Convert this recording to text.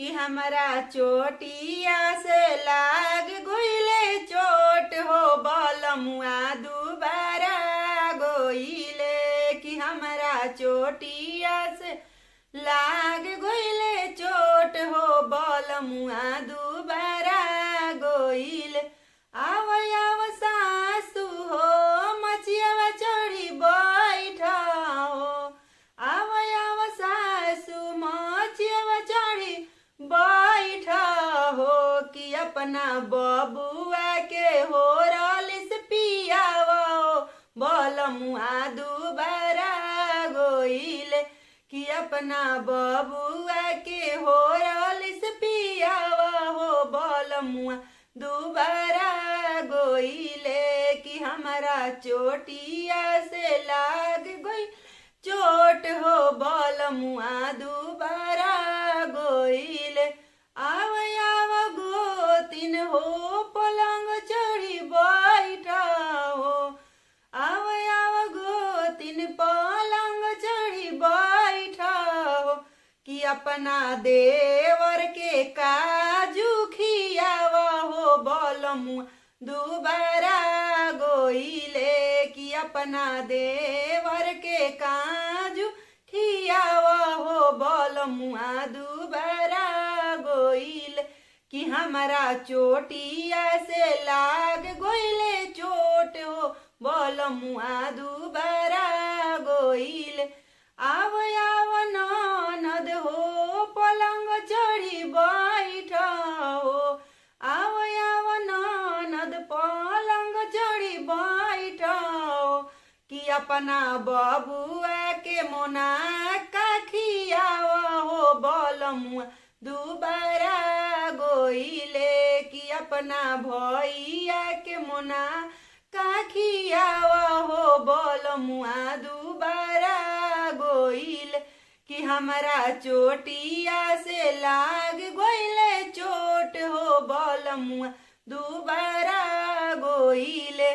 कि हमारा चोटिया से लाग गइले चोट हो बलमुआ दुबारा गइले कि हमारा चोटिया से लाग गइले चोट हो बलमुआ दुबारा गइले आव आव सासु हो मचियावा चढ़ी बैठा हो आव सासु मचियावा चढ़ी बैठा हो कि अपना बबुआ के हो रलिस पियावा हो बलमुआ दुबारा गइले कि अपना बबुआ के हो रलिस पियावा हो बलमुआ दुबारा गइले कि हमारा चोटिया से लाग गई चोट हो बलमुआ दुबारा गइले आव आव गोतिन हो पलंग चढ़ी बैठा हो आव गोतिन पलंग चढ़ी बैठा हो कि अपना देवर के काजू खियावा हो बलमुआ दुबारा गइले कि अपना देवर के काजू खियावा हो बलमुआ दुबारा गइले कि हमारा चोटिया से लाग गइले चोट हो बलमुआ दुबारा गइले आव ननद हो पलंग चढ़ी बैठा हो आव ननद पलंग चढ़ी बैठा हो कि अपना बबुआ के मोना का खियावा हो बलमुआ दुबारा गइले कि अपना भैया के मोना का खियावा हो बलमुआ दुबारा गइले कि हमारा चोटिया से लाग गइले चोट हो बलमुआ दुबारा गइले।